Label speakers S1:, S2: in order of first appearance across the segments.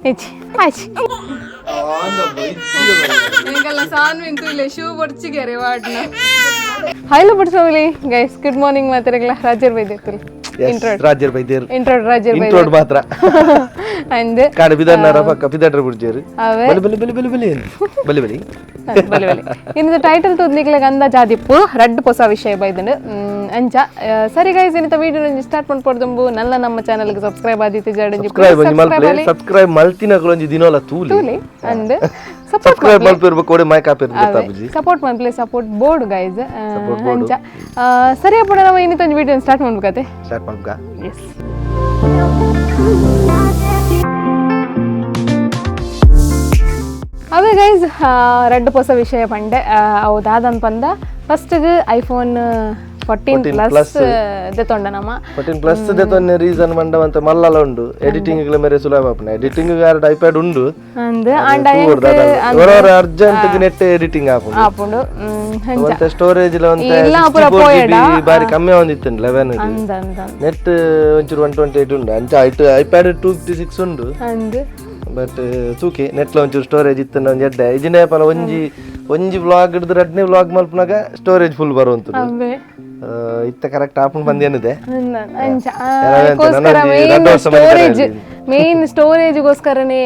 S1: Echi. Achi. Nengalla saanvin tule shoe bodchigare vaadna. Hello Lovebirdz family. Guys, good morning mataragla Rajar Vaidyatul.
S2: Yes, Rajar Vaidyer.
S1: Intro Rajar Vaidyer.
S2: Intro matra.
S1: And
S2: kada bidanara pakka bidadra budjeru. Bali.
S1: In the title to nikle ganda jadipu red posa vishay baidane anja sari guys in the video start ಮಾಡ್ಕೊಡ್ದಂಬು ನಲ್ಲ ನಮ್ಮ channel ಗೆ subscribe Aditi ಜಡಂಜಿ
S2: subscribe ಮಲ್ತಿನ ಕೊಳಂಜಿ ದಿನೋಲ ತೂಲಿ
S1: and
S2: subscribe ಮಲ್ಪಿರಬೇಕು ಕೋಡೆ mic ಆಪಿರ್ ಗೊತ್ತಾಬುಜಿ
S1: support ಮಲ್ಪ್ಲೆ support ಬೋರ್ಡ್ guys anja ಸರಿ ಅಪ್ಪಡ ನಾವು ಇನ್ನಿತ ವಿಡಿಯೋ ಸ್ಟಾರ್ಟ್ ಮಾಡ್ಬೇಕತೆ
S2: ಸ್ಟಾರ್ಟ್ ಮಾಡ್ಬೇಕಾ
S1: yes ಅವೇ ಗೈಸ್ ರೆಡ್ ಹೊಸ ವಿಷಯ ಪಂಡೆ ಹೌದಾದನ್ ಪಂದ ಫಸ್ಟ್ ಐಫೋನ್ 14 ಪ್ಲಸ್ ದೆತೊಂಡ ನಮ್ಮ
S2: 14 ಪ್ಲಸ್ ದೆತೊನ್ನೆ ರೀಸನ್ ಮಂಡವಂತ ಮಲ್ಲಲ ಉಂಡು ಎಡಿಟಿಂಗ್ ಗೆ ಮೇರೆ ಸುಲಭ ಆಪನ ಎಡಿಟಿಂಗ್ ಗೆ ಯಾರ ಐಪ್ಯಾಡ್ ಉಂಡು
S1: ಅಂದ ಅಂಡ
S2: ಅವರ ಅರ್ಜೆಂಟ್ ಗೆ ನೆಟ್ ಎಡಿಟಿಂಗ್ ಆಪುಂಡು ಅಂತ ಸ್ಟೋರೇಜ್ ಲ ಅಂತ
S1: ಇಲ್ಲ ಪೂರ ಪೋಯಡ
S2: ಬಾರಿ ಕಮ್ಮಿ ಒಂದಿತ್ತು 11 ನೆಟ್ ಒಂಚೂರು 128 ಉಂಡು ಅಂಚ ಐಪ್ಯಾಡ್ 256 ಉಂಡು ಅಂದ ಬಟ್ ತೂಕೆ ನೆಟ್ ಲ ಒಂಚೂರು ಸ್ಟೋರೇಜ್ ಇತ್ತು ಒಂದ್ ಎಡ್ಡೆ ಇಜಿನೇ ಪಲ ಒಂಜಿ ವ್ಲಾಗ್ ಹಿಡಿದ್ರೆ ಅಡ್ನೇ ವ್ಲಾಗ್ ಮಲ್ಪನಾಗ ಸ್ಟೋರೇಜ್ ಫುಲ್ ಬರುವಂತ ಇತ್ತ ಕರೆಕ್ಟ್ ಆಪುಂಡು ಬಂದೇನಿದೆ
S1: ಮೇನ್ ಸ್ಟೋರೇಜ್ ಗೋಸ್ಕರನೇ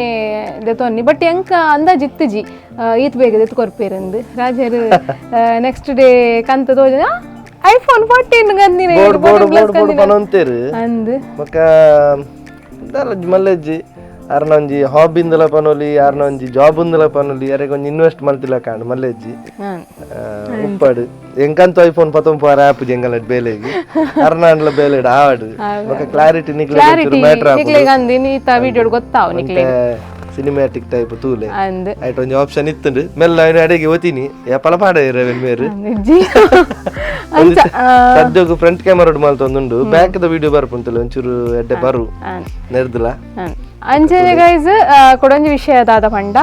S1: ದೆತೊನ್ನಿ ಬಟ್ ಎಂಕ ಅಂದಾಜ್ ಇತ್ತುಜಿ ಈತ್ ಬೇಗ ದೆತ್ಕೊರ್ಪೇರಂದು ರಾಜರ್ ನೆಕ್ಸ್ಟ್ ಡೇ ಕಂತ ತೋಜ ಐಫೋನ್ 14 ಗಂದಿನ
S2: ಬೋರ್ಡ್ ಪನೊಂತೇರು ಅಂದ್ ಮಕ್ಕ ಮಲ್ಲೆಜ್ಜಿ ಅರ್ನೊಂಜಿ ಹಾಬಿ ಇಂದಲ ಪನೊಲಿ ಅರ್ನೊಂಜಿ ಜಾಬ್ ಇಂದಲ ಪನೊಲಿ ಯಾರಿಗೊಂಜಿ ಇನ್ವೆಸ್ಟ್ ಮಲ್ತಿಲ್ಲ ಕಾಂಡು ಮಲ್ಲೆಜ್ಜಿ ಉಪ್ಪಾಡು ಎಂಕಂತ ಐಫೋನ್ 19 ಆಪ್ ಜಂಗಲ ಬೇಲೆಗಿ ಅರ್ನಾಂಡ್ಲ ಬೇಲೆಡ್ ಆವಡು ಮಕ್ಕ ಕ್ಲಾರಿಟಿ ನಿಕ್ಲೆ ಮ್ಯಾಟರ್ ಆಪುಂಡು
S1: ನಿಕ್ಲೆ ಗಂದಿ ನೀತ ವಿಡಿಯೋ ಗೊತ್ತಾವು ನಿಕ್ಲೆ
S2: ಸಿನಿಮ್ಯಾಟಿಕ್ ಟೈಪ್ ತೂಲೆ ಐಟ್ ಒಂಜಿ ಆಪ್ಷನ್ ಇತ್ತುಂಡು ಮೆಲ್ಲ ಅಡೆಗೆ ಓತಿನಿ ಯಾಪಲ ಪಾಡ ಇರವೆನ್ ಮೇರು ಸದ್ಯಗು ಫ್ರಂಟ್ ಕ್ಯಾಮರಾ ಮಲ್ತೊಂದುಂಡು ಬ್ಯಾಕ್ ದ ವಿಡಿಯೋ ಬರ್ಪುಂತಲ್ಲ ಒಂಚೂರು ಎಡ್ಡೆ ಬರು ನೆರ್ದಲ
S1: ಅಂಚನೆ ಗೈಸ್ ಕೊಡೊಂಜಿ ವಿಷಯ ದಾದ ಪಂಡ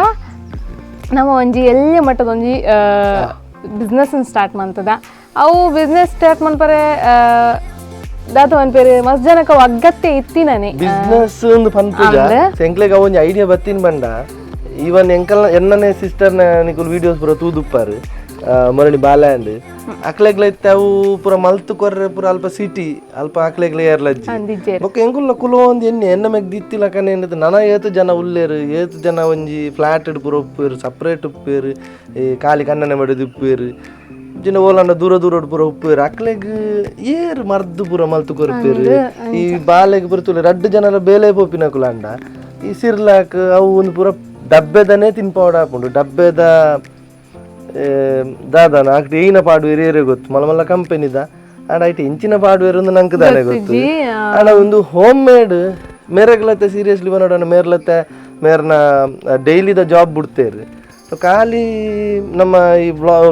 S1: ನಮ್ಮ ಒಂಜಿ ಎಲ್ಲಿ ಮಟ್ಟದ ಒಂಜಿ ಬಿಸ್ನೆಸ್ ಸ್ಟಾರ್ಟ್ ಮಾಡ್ತದ ಅವು ಬಿಸ್ನೆಸ್ ಸ್ಟಾರ್ಟ್ ಮಾಡ್ಪರೆ ದಾದ ಒಂದ್ ಪೇರು ಮಸ್ತ್ ಜನಕ ಅಗತ್ಯ ಇತ್ತಿನಾನೆ
S2: ಬಿಸ್ನೆಸ್ ಒಂದು ಪನ್ಪುಜ ಎಂಕ್ಲೆಗ ಒಂಜಿ ಐಡಿಯಾ ಬತ್ತಿನ ಬಂಡ ಈವನ್ ಎಂಕಲ್ ಎನ್ನನೆ ಸಿಸ್ಟರ್ ನಿಕುಲ್ ವಿಡಿಯೋಸ್ ಪೂರ ತೂದುಪ್ಪಾರು ಮೊರಳಿ ಬಾಲ್ಯಾಂಡ್ ಅಕ್ಲೆಗ್ಲ ಇತ್ತ ಅವು ಪೂರ ಮಲ್ತು ಕೊರ್ರೆ ಪೂರ ಅಲ್ಪ ಸಿಟಿ ಅಲ್ಪ ಅಕ್ಲೆಗ್ಲ ಏರ್ಲಜ್ಜಿ ಬೊಕ್ಕ ಎಂಕುಲ್ಲ ಕುಲೋ ಒಂದ್ ಎನ್ನ ಮೆಗ್ ದಿತ್ತಿಲ ಕನೆ ಎನ್ನದು ನನ ಏತು ಜನ ಉಲ್ಲೇರು ಏತು ಜನ ಒಂಜಿ ಫ್ಲಾಟ್ ಪೂರ ಉಪ್ಪೇರು ಸಪ್ರೇಟ್ ಉಪ್ಪೇರು ಕಾಲಿ ಕಣ್ಣನೆ ಮಡಿದು ಉಪ್ಪೇರು ಜಿನ ಓಲಾಂಡ ದೂರ ಪೂರ ಉಪ್ಪೇರು ಅಕ್ಲೆಗ್ ಏರು ಮರ್ದು ಪೂರ ಮಲ್ತು ಕೊರ್ಪೇರು ಈ ಬಾಲೆಗ್ ಪುರತುಲೆ ರಡ್ಡು ಜನರ ಬೇಲೆ ಪೋಪಿನ ಕುಲಾಂಡ ಈ ಸಿರ್ಲಾಕ್ ಅವು ಒಂದು ಪೂರ ಡಬ್ಬೆದನೇ ತಿನ್ಪಾವಡ ಹಾಕೊಂಡು ಡಬ್ಬೆದ ದಾದಾನ ಆಗ್ತಿ ಏನ ಪಾಡ್ವೇರ್ ಏರೇ ಗೊತ್ತು ಮಲ್ಲ ಕಂಪನಿದ ಆಡ ಐಟಿ ಇಂಚಿನ ಪಾಡ್ವೇರ್ ಒಂದು ನಂಗೆ ದಾನೆ ಗೊತ್ತು ಆಡ ಒಂದು ಹೋಮ್ ಮೇಡ್ ಮೇರೆಗ್ಲತ್ತೆ ಸೀರಿಯಸ್ಲಿ ಬನ್ನೋಣ ಮೇರ್ಲತ್ತೆ ಮೇರ್ನ ಡೈಲಿದ ಜಾಬ್ ಬಿಡ್ತೇರಿ ಸೊ ಖಾಲಿ ನಮ್ಮ ಈ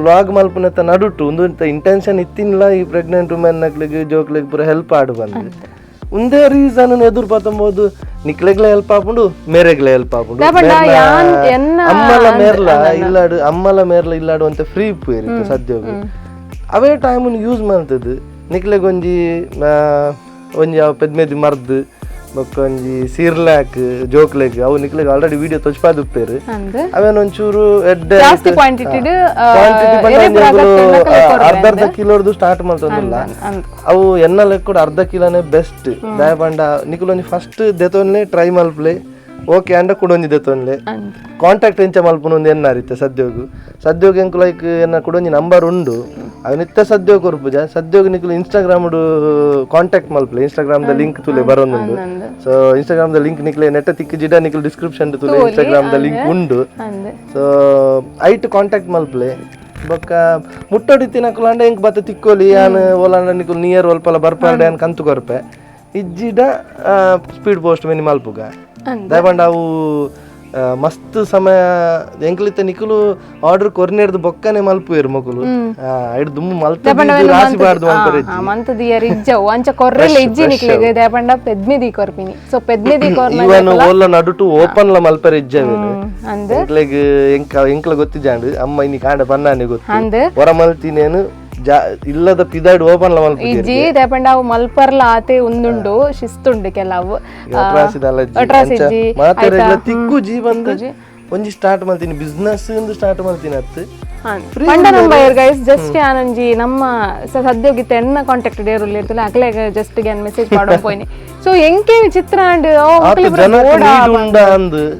S2: ವ್ಲಾಗ್ ಮಲ್ಪನತ್ತ ನಡುಟು ಒಂದು ಇಂಟೆನ್ಷನ್ ಇತ್ತಿನಿಲ್ಲ ಈ ಪ್ರೆಗ್ನೆಂಟ್ ವುಮೆನ್ ನಕ್ಲಿಗೆ ಜೋಕ್ಲಿಗೆ ಪೂರ ಹೆಲ್ಪ್ ಆಡು ಬಂದು ಒಂದೇ ರೀಸನ್ ಎದುರು ಪತ್ತಂಬೋದು ನಿಕ್ಲೆಗ್ಲೆ ಹೆಲ್ಪ್ ಆಪುಂಡು ಮೇರೆಗ್ಲೆ ಹೆಲ್ಪ್ ಆಪುಂಡು ಅಮ್ಮಲ ಮೇರ್ಲ ಇಲ್ಲಾಡು ಅಂತ ಫ್ರೀ ಪೇರಿ ಸದ್ಯೋಗು ಅವೇ ಟೈಮ್ ಯೂಸ್ ಮಾಡ್ತದ್ದು ನಿಕ್ಲೆಗ್ ಒಂಜಿ ಪೆದ್ಮೇದಿ ಮರ್ದು ಬೊಕ್ಕ ಒಂಜಿ ಸೀರ್ಲಾಕ್ ಜೋಕ್ಲೆಗ್ ಅವು ನಿಕ್ಲೆಗ್ ಆಲ್ರೆಡಿ ವಿಡಿಯೋ ತೊಚ್ಪಾದುಪ್ಪೇರು ಅವೇನ್ ಒಂಚೂರು ಎಡ್ಡೆ ಅರ್ಧ ಕಿಲೋರ್ದು ಸ್ಟಾರ್ಟ್ ಮಾಡ್ತಂದಿಲ್ಲ ಅವು ಎನ್ನ ಲೆಕ್ಕ ಕೂಡ ಅರ್ಧ ಕಿಲೋನೇ ಬೆಸ್ಟ್ ದಯಪಂಡ ನಿಕುಲ್ ಒಂಜಿ ಫಸ್ಟ್ ದೆತೊನ್ಲೆ ಟ್ರೈ ಮಲ್ಪ್ಲೆ ಓಕೆ ಅಂಡ ಕುಡೊಂಜಿ ದೆತೊನ್ಲೆ ಕಾಂಟ್ಯಾಕ್ಟ್ ಎಂಚ ಮಲ್ಪುನ ಒಂದು ಎನ್ನಾರಿತ್ತೆ ಸದ್ಯೋಗ ಎಂಕು ಲೈಕ್ ಎನ್ನ ಕುಡೊಂಜಿ ನಂಬರ್ ಉಂಡು ಅವು ನಿತ್ಯ ಸದ್ಯೋಗ ಕೊರ್ಪುಜ ಸದ್ಯೋಗ ನಿಕುಲು ಇನ್ಸ್ಟಾಗ್ರಾಮ್ ಕಾಂಟ್ಯಾಕ್ಟ್ ಮಲ್ಪ್ಲೆ ಇನ್ಸ್ಟಾಗ್ರಾಮ್ ದ ಲಿಂಕ್ ತುಲೆ ಬರೋನುಂಡು ಸೊ ಇನ್ಸ್ಟಾಗ್ರಾಮ್ ದ ಲಿಂಕ್ ನಿಕ್ಲೆ ನೆಟ್ಟ ತಿಕ್ಕಿ ಜಿಡ ನಿಕುಲು ಡಿಸ್ಕ್ರಿಪ್ಷನ್ ತುಲೆ ಇನ್ಸ್ಟಾಗ್ರಾಮ್ ದ ಲಿಂಕ್ ಉಂಡು ಸೊ ಐಟ್ ಕಾಂಟ್ಯಾಕ್ಟ್ ಮಲ್ಪ್ಲೆ ಬೊಕ್ಕ ಮುಟ್ಟೊಡಿತಿನ ಕುಲಾಂಡ ಎಂಕ್ ಬತ್ತ ತಿಕ್ಕೋಲಿ ಯಾನ್ ಓಲಾಂಡ ನಿಕುಲು ನಿಯರ್ ಒಲ್ಪಲ ಬರ್ಪಾರ್ಡೆ ಅನ್ ಕಂತು ಕೊರ್ಪೆ ಇಜ್ಜಿಡ ಸ್ಪೀಡ್ ಪೋಸ್ಟ್ ಮೆನಿ ಮಲ್ಪುಗ ದಯಪಂಡ ಅವು ಮಸ್ತ್ ಸಮಯ ಎಂಕ್ಲಿತ್ತ ನಿಕುಲು ಆರ್ಡರ್ ಕೊರ್ನೇರ್ದು ಬೊಕ್ಕನೆ ಮಲ್ಪುವೆರು ಮಕುಲು ಐಡ್ ದುಮ್ಮು ಮಲ್ತ ರಾಸಿ ಬಾರ್ದು
S1: ಮಂತದಿಯರ್ ಇಜ್ಜವು ಅಂಚ ಕೊರ್ರೆಲ್ಲ ಇಜ್ಜಿ ನಿಕ್ಲೆಗೆ ದಯಪಂಡ ಪೆದ್ಮಿದಿ ಕೊರ್ಪಿನಿ ಸೊ ಪೆದ್ಮಿದಿ ಕೊರ್ನ
S2: ಇವನ್ ಓಲ್ಲ ನಡುಟು ಓಪನ್ ಲ ಮಲ್ಪರೆ ಇಜ್ಜವೇನು ಎಂಕ್ಲೆಗ್ ಎಂಕ್ಲ ಗೊತ್ತಿಜಾಂಡು ಅಮ್ಮ ಇನಿ ಕಾಂಡ ಪನ್ನಾನೆ ಗೊತ್ತು ಹೊರ ಮಲ್ತಿನೇನು ಇಲ್ಲದ ಪಿದಾಡ್ ಓಪನ್ ಮಲ್ಪುಜಿ
S1: ಇಜ್ಜಿ ದೆಪಂಡ ಅವು ಮಲ್ಪರ್ಲ ಆತೆ ಉಂದುಂಡು ಶಿಸ್ತುಂಡು ಕೆಲವು ಅಟ್ರಾಸಿಜ್ಜಿ
S2: ಮಾತೆರೆಗ್ಲ ತಿಕ್ಕುಜಿ ಬಂದು ಒಂಜಿ ಸ್ಟಾರ್ಟ್ ಮಾಡ್ತೀನಿ ಬಿಸ್ನೆಸ್ ಸ್ಟಾರ್ಟ್ ಮಾಡ್ತೀನಿ ಅತ್ತು
S1: ಪಂಡ ನಂಬರ್ ಗೈಸ್ ಜಸ್ಟ್ ಆನಂಜಿ ನಮ್ಮ ಸದ್ಯೋಗಿ ತೆನ್ನ ಕಾಂಟ್ಯಾಕ್ಟ್ ಡೇರುಲ್ಲಿ ಇರ್ತಲ್ಲ ಅಕ್ಲೆ ಜಸ್ಟ್ ಗ್ಯಾನ್ ಮೆಸೇಜ್ ಮಾಡೋ ಪೋಯ್ನಿ ಸೊ ಎಂಕೆ ವಿಚಿತ್ರ ಅಂಡ್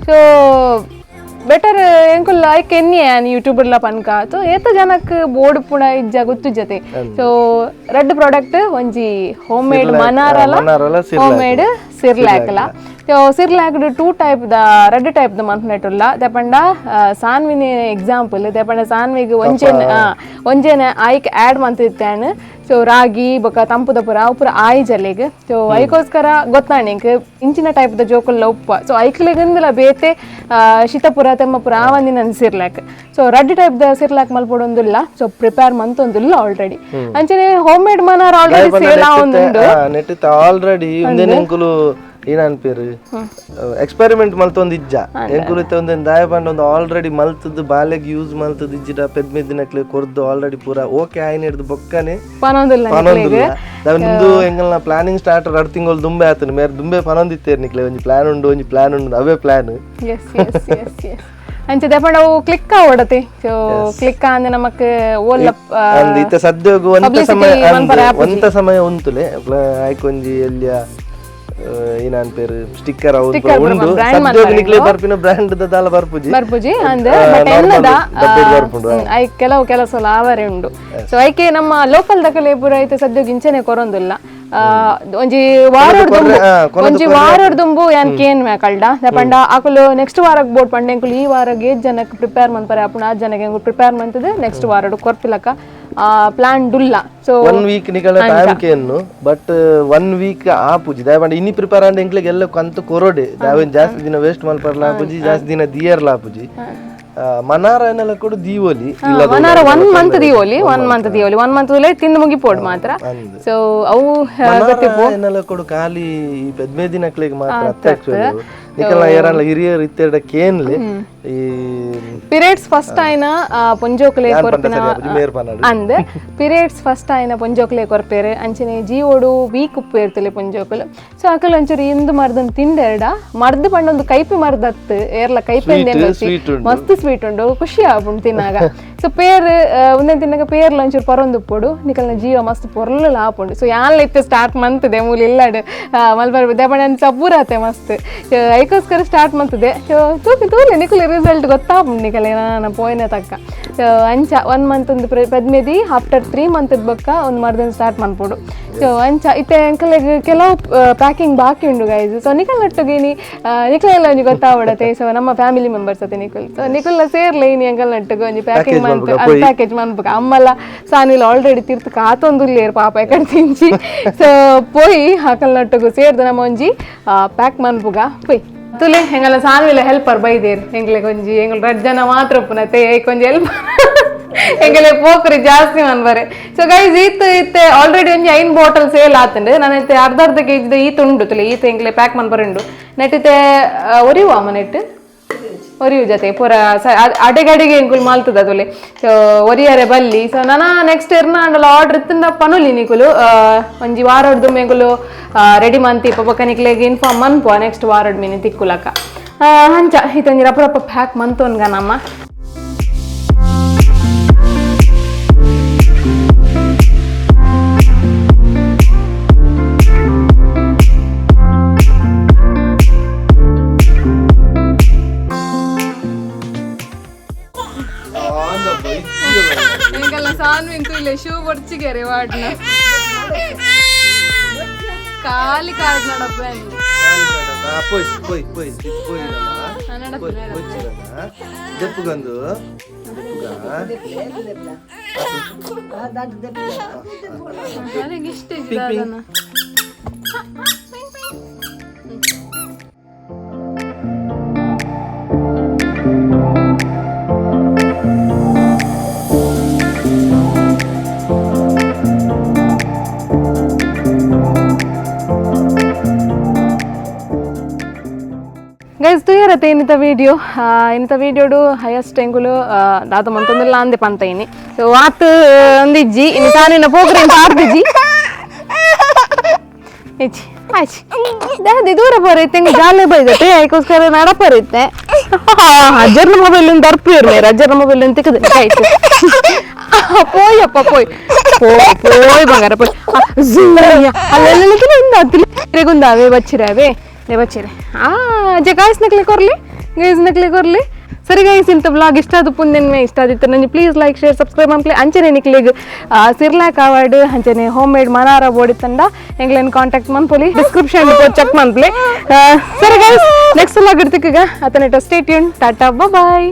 S1: ಸೊ ಬೆಟರ್ ಎಂಕುಲ್ ಲೈಕ್ ಎನ್ನಿ ಯೂಟ್ಯೂಬರ್ಲ ಪನ್ಕ ಸೊ ಏತ ಜನಕ್ ಬೋರ್ಡ್ ಪುಣ ಇಜ್ಜ ಗೊತ್ತು ಜತೆ ಸೊ ರೆಡ್ ಪ್ರಾಡಕ್ಟ್ ಒಂಜಿ ಹೋಮ್ ಮೇಡ್ ಮನಾರಲ ಹೋಮ್ ಮೇಡ್ ಸಿರ್ಲಾಕ್ಲ ಸೊ ಸಿರ್ಲಾಕ್ ಟೂ ಟೈಪ್ ದ ರೆಡ್ ಟೈಪ್ ದ ಮಂತ್ನೆಟುಲ್ಲ ದೆಪಂಡ ಸಾನ್ವಿನ ಎಕ್ಸಾಂಪಲ್ ದೆಪಂಡ ಸಾನ್ವಿಗ್ ಒಂಜೇನೆ ಆಯ್ಕೆ ಆ್ಯಡ್ ಮಂತಿತ್ತೇನು ಸೊ ರಾಗಿ ಬೊಕ ತಂಪುದ ಪುರ ಅವು ಪೂರ ಆಯ್ ಜಲೆಗ್ ಸೊ ಐಕೋಸ್ಕರ ಗೊತ್ತಾಣಿಂಕ್ ಇಂಚಿನ ಟೈಪ್ ದ ಜೋಕುಲ್ಲ ಉಪ್ಪ ಸೊ ಐಕ್ಲೆಗಂದಿಲ್ಲ ಬೇತೆ ಶೀತಪುರ ತೆಮ್ಮಪುರ ಆ ಒಂದಿನ ಸಿರ್ಲಾಕ್ ಸೊ ರೆಡ್ ಟೈಪ್ ದ ಸಿರ್ಲಾಕ್ ಮಲ್ಪೊಡೊಂದುಲ್ಲ ಸೊ ಪ್ರಿಪೇರ್ ಮಂತೊಂದುಲ್ಲ ಆಲ್ರೆಡಿ ಅಂಚನೆ ಹೋಮ್ ಮೇಡ್ ಮನಾರ್ ಆಲ್ರೆಡಿ ಸೇಲ್ ಆವೊಂದುಂಡು
S2: ಆಲ್ರೆಡಿ ಏನನ್ ಪೇರು ಎಕ್ಸ್ಪೆರಿಮೆಂಟ್ ಮಲ್ತೊಂದು ಇಜ್ಜ ಎಂಕುಲಿತ ಒಂದು ದಾಯ ಪಂಡ ಒಂದು ಆಲ್ರೆಡಿ ಮಲ್ತದ್ದು ಬಾಲೆಗ್ ಯೂಸ್ ಮಲ್ತದ್ದು ಇಜ್ಜಿಟ ಪೆದ್ಮೆ ದಿನಕ್ಲೆ ಕೊರ್ದು ಆಲ್ರೆಡಿ ಪೂರ ಓಕೆ ಆಯ್ನ ಹಿಡ್ದು ಬೊಕ್ಕನೆ ಪನೊಂದಿಲ್ಲ ಮುಂದು ಎಂಗಲ್ನ ಪ್ಲಾನಿಂಗ್ ಸ್ಟಾರ್ಟ್ 2 ತಿಂಗಳು ದುಂಬೆ ಆತನ ಮೇರೆ ದುಂಬೆ ಪನೊಂದಿತ್ತೇರ್ ನಿಕ್ಲೆ ಒಂಜಿ ಪ್ಲಾನ್ ಉಂಡು ಅವೇ ಪ್ಲಾನ್
S1: ಅಂಚೆ ದೆಪಂಡ ಅವು ಕ್ಲಿಕ್ ಆವಡತೆ ಸೊ ಕ್ಲಿಕ್ ಆಂದೆ ನಮಕ್ ಓಲ್ಲ
S2: ಇತ್ತ ಸದ್ಯೋಗು ಒಂತ ಸಮಯ ಉಂತುಲೆ ಆಯ್ಕೊಂಜಿ ಎಲ್ಲಿಯ ಏನನ್ ಪೇರು ಸ್ಟಿಕ್ಕರ್ ಉಂಡು ಸದ್ಯೋಗ ಬರ್ಪಿನ ಬ್ರ್ಯಾಂಡ್ ದಾಲ ಬರ್ಪುಜಿ
S1: ಅಂದ್ರೆ ಬಟ್ ಎನ್ನದ ಐ ಕೆಲವು ಕೆಲಸ ಲಾವರೆ ಉಂಡು ಸೊ ಐಕೆ ನಮ್ಮ ಲೋಕಲ್ ದಕಲೆ ಪೂರ ಐತೆ ಸದ್ಯೋಗ ಇಂಚನೆ ಕೊರೊಂದುಲ್ಲ ಒಂಜಿ ವಾರಡ್ ದುಂಬು ಯಾನ್ ಕೇನ್ ಮೇಕಲ್ಡ ದಪಂಡ ಆಕುಲು ನೆಕ್ಸ್ಟ್ ವಾರಕ್ ಬೋಟ್ ಪಂಡ ಎಂಕುಲು ಈ ವಾರಗ್ ಏಜ್ ಜನಕ್ ಪ್ರಿಪೇರ್ ಮನ್ಪರೆ ಅಪ್ಪುನ ಆ ಜನಕ್ಕೆ ಪ್ರಿಪೇರ್ ಮಂತದೆ ನೆಕ್ಸ್ಟ್ ವಾರಡ್ ಕೊರ್ಪಿಲಕ ಪ್ಲಾನ್ ಡುಲ್ಲ ಸೊ
S2: 1 ವೀಕ್ ನಿಕಲ ಟೈಮ್ ಕೇನ್ನು ಬಟ್ 1 ವೀಕ್ ಆಪುಜಿ ದಯಪಂಡ ಇನ್ನಿ ಪ್ರಿಪೇರ್ ಅಂಡ್ ಎಂಕ್ಲೆಗ್ ಎಲ್ಲ ಕಂತು ಕೊರೋಡೆ ದಾವೆನ್ ಜಾಸ್ತಿ ದಿನ ವೇಸ್ಟ್ ಮಲ್ಪರ್ಲ ಆಪುಜಿ ಜಾಸ್ತಿ ದಿನ ದಿಯರ್ಲ ಆಪುಜಿ ಮನಾರ ಏನೆಲ್ಲ ಕೂಡ ದೀವೋಲಿ
S1: ಮನಾರ 1 ಮಂತ್ ದೀವೋಲಿ 1 ಮಂತ್ ತಿಂದು ಮುಗಿಪೋಡ್ ಮಾತ್ರ ಸೊ ಅವು
S2: ಏನೆಲ್ಲ ಕೂಡ ಖಾಲಿ ಪೆದ್ಮೆ ದಿನಕ್ಲೆಗ್ ಮಾತ್ರ ಅತ್ಯಾಕ್ಚುಲಿ ನಿಕಲ್ನ ಏರಲ್ಲ ಹಿರಿಯರ್ ಇತ್ತೆಡ ಕೇನ್ಲೆ ಈ
S1: ಪೀರಿಯಡ್ಸ್ ಫಸ್ಟ್ ಆಯ್ನ ಪೊಂಜೋಕಲೆ ಕೊರ್ಪಿನ ಅಂದ್ ಪೀರಿಯಡ್ಸ್ ಫಸ್ಟ್ ಆಯ್ನ ಪೊಂಜೋಕಲೆ ಕೊರ್ಪೇರೆ ಅಂಚನೆ ಜೀವೋಡು ವೀಕ್ ಉಪ್ಪು ಇರ್ತಲೆ ಪೊಂಜೋಕಲೆ ಸೊ ಅಕಲ್ ಒಂಚೂರು ಇಂದು ಮರ್ದನ್ ತಿಂದೆರಡ ಮರ್ದು ಪಂಡೊಂದು ಕೈಪಿ ಮರ್ದತ್ತು ಏರ್ಲ ಕೈಪಿ ಮಸ್ತ್ ಸ್ವೀಟ್ ಉಂಡು ಖುಷಿ ಆಪುಂಡು ತಿನ್ನಾಗ ಸೊ ಪೇರ್ ಒಂದೇ ತಿನ್ನಾಗ ಪೇರ್ಲ ಒಂಚೂರು ಪರೊಂದು ಉಪ್ಪೋಡು ನಿಕಲ್ನ ಜೀವ ಮಸ್ತ್ ಪೊರ್ಲ ಆಪುಂಡು ಸೊ ಯಾನ್ಲ ಇತ್ತೆ ಸ್ಟಾರ್ಟ್ ಮಂತದೆ ಮೂಲ ಇಲ್ಲಾಡು ಮಲ್ಬರ್ ದಪಂಡ ಸಪೂರತೆ ಮಸ್ತ್ ಐಕೋಸ್ಕರ ಸ್ಟಾರ್ಟ್ ಮಂತದೆ ಸೊ ತೂಲಿ ನಿಕುಲು ರಿಸಲ್ಟ್ ಗೊತ್ತಾಪುಂಡು ನಿಕಲೆ ನಾನು ಪೋಯ್ನೆ ತಕ್ಕ ಸೊ ಅಂಚ 1 ಮಂತ್ ಒಂದು ಪದ್ಮೇದಿ ಆಫ್ಟರ್ 3 ಮಂತ್ ಬೊಕ್ಕ ಒಂದು ಮರ್ದನ್ ಸ್ಟಾರ್ಟ್ ಮನ್ಪೋಡು ಸೊ ಅಂಚ ಇತ್ತೆ ಎಂಕಲೆಗ್ ಕೆಲವು ಪ್ಯಾಕಿಂಗ್ ಬಾಕಿ ಉಂಡು ಗೈಸ್ ಸೊ ನಿಕಲ್ ನಟ್ಟುಗೇನಿ ನಿಕಲೆಲ್ಲ ಒಂಜಿ ಗೊತ್ತಾವಡತೆ ಸೊ ನಮ್ಮ ಫ್ಯಾಮಿಲಿ ಮೆಂಬರ್ಸ್ ಅತೆ ನಿಕುಲ್ ಸೊ ನಿಕುಲ್ನ ಸೇರ್ಲೆ ಇನಿ ಎಂಕಲ್ ನಟ್ಟುಗು ಒಂಜಿ ಪ್ಯಾಕಿಂಗ್ ಪ್ಯಾಕೇಜ್ ಮನ್ಪುಗ ಅಮ್ಮಲ್ಲ ಸಾನಿಲ್ ಆಲ್ರೆಡಿ ತೀರ್ಥ ಕಾತೊಂದುಲ್ಲೇರು ಪಾಪ ಎಕಡೆ ತಿಂಚಿ ಸೊ ಪೋಯಿ ಹಾಕಲ್ ನಟ್ಟುಗು ಸೇರ್ದು ನಮ್ಮ ಒಂಜಿ ಪ್ಯಾಕ್ ಮನ್ಪುಗ ಪೊಯ್ ತುಲೆ ಹೆಂಗಲ್ಲ ಸಾನ್ವಿಲ ಹೆಲ್ಪರ್ ಬೈದೇರು ಹೆಂಗ್ಲೆ ಕೊಂಜಿ ಹೆಂಗಲ್ 2 ಜನ ಮಾತ್ರ ಪುನತೆ ಕೊಂಜಿ ಹೆಲ್ಪ್ ಹೆಂಗಲೆ ಪೋಕ್ರಿ ಜಾಸ್ತಿ ಮನ್ಬರೆ ಸೊ ಗೈಸ್ ಇತ್ತೆ ಆಲ್ರೆಡಿ ಒಂಜಿ 5 ಬಾಟಲ್ ಸೇಲ್ ಆತಂಡು ನಾನು ಇತ್ತೆ ಅರ್ಧ ಕೆಜಿದ ಈತ ಉಂಡು ತುಲೆ ಈತ ಹೆಂಗ್ಲೆ ಪ್ಯಾಕ್ ಮನ್ಬರೆ ಉಂಡು ನೆಟ್ಟಿತ್ತೆ ಒರಿಯುವ ಅಮ್ಮ ನೆಟ್ಟು ಒರಿಯು ಜೊತೆ ಪೂರ ಅಡೆಗಡೆಗೆ ಎಂಕುಲು ಮಾಲ್ತದ ತುಲೆ ಸೊ ಒರಿಯರೆ ಬಲ್ಲಿ ಸೊ ನಾನು ನೆಕ್ಸ್ಟ್ ಇರ್ನಾಂಡಲ ಆರ್ಡರ್ ಇತ್ತಂದ ಪನುಲಿ ನಿಕುಲು ಒಂಜಿ ವಾರಡ್ದು ಎಂಕುಲು ರೆಡಿ ಮಂತಿ ಪಕ್ಕ ನಿಕ್ಲೆಗೆ ಇನ್ಫಾರ್ಮ್ ಮನ್ಪುವ ನೆಕ್ಸ್ಟ್ ವಾರಡ್ ಮೀನಿ ತಿಕ್ಕುಲಕ ಹಂಚ ಇತ್ತೊಂಜಿ ರಪ್ಪ ಪ್ಯಾಕ್ ಮಂತೋನ್ಗ ನಮ್ಮ ಶೂ ಬರ್ಚಿಗೆರೆ ವಾಡ್ನ ಕಾಲಿ ಕಾರ್ಡ್ ನಡಪ್ಪ
S2: ಜಪ್ಪುಗಂದು
S1: ಇಷ್ಟ ಗೈಸ್ ತುಯರತ್ತೆ ಇಂಥ ವಿಡಿಯೋಡು ಹೈಯೆಸ್ಟ್ ಎಂಗುಲು ದಾದ ಮಂತೊಂದಿಲ್ಲ ಅಂದೆ ಪಂತೈನಿ ಸೊ ಆತ್ ಒಂದಿಜ್ಜಿ ಇನ್ನು ತಾನಿನ ಪ್ರೋಗ್ರಾಮ್ ಆರ್ದಿಜ್ಜಿ ಹೆಚ್ಚಿ ಆಚಿ ದಾದಿ ದೂರ ಬರೈತೆ ಹೆಂಗೆ ಜಾಲೆ ಬೈದತ್ತೆ ಅದಕ್ಕೋಸ್ಕರ ನಡಪರೈತೆ ಅಜ್ಜರ್ನ ಮೊಬೈಲ್ ದರ್ಪಿರ್ ಮೇರೆ ಅಜ್ಜರ್ನ ಮೊಬೈಲ್ ತಿಕ್ಕದೆ ಆಯ್ತು ಪೋಯಪ್ಪ ಪೋಯ್ ಪೋಯ್ ಬಂಗಾರ ಪೋಯ್ ಅಲ್ಲೆಲ್ಲ ಗುಂದಾವೆ ಬಚ್ಚಿರಾವೆ ಬಚ್ಚಿರೆ ಅಜ್ಜ ಗಾಯ್ಸ್ ನಕ್ಲೆ ಕೊರ್ಲಿ ಸರಿ ಗೈಸ್ ಇಂಥ ಬ್ಲಾಗ್ ಇಷ್ಟ ಆದ ಪುಣ್ಯನ್ಮೆ ಇಷ್ಟ ಆದಿತ್ತು ನನಗೆ ಪ್ಲೀಸ್ ಲೈಕ್ ಶೇರ್ ಸಬ್ಸ್ಕ್ರೈಬ್ ಮಾಡ್ಲಿ ಅಂಚನೆ ನಿಕ್ಲಿಗೆ ಸಿರ್ಲಾಕ್ ಅವಾರ್ಡ್ ಅಂಚನೆ ಹೋಮ್ ಮೇಡ್ ಮನಾರ ಬೋಡಿ ತಂಡ ಎಂಗ್ಲೇನ್ ಕಾಂಟ್ಯಾಕ್ಟ್ ಮಾಡ್ಕೊಳ್ಳಿ ಡಿಸ್ಕ್ರಿಪ್ಷನ್ ಚೆಕ್ ಮಾಡ್ಲಿ ಸರಿ ಗೈಸ್ ನೆಕ್ಸ್ಟ್ ಬ್ಲಾಗ್ ಇಡ್ತಿಕ್ಕ ಅತನೆ ಸ್ಟೇ ಟ್ಯೂನ್ ಟಾಟಾ ಬಾಯ್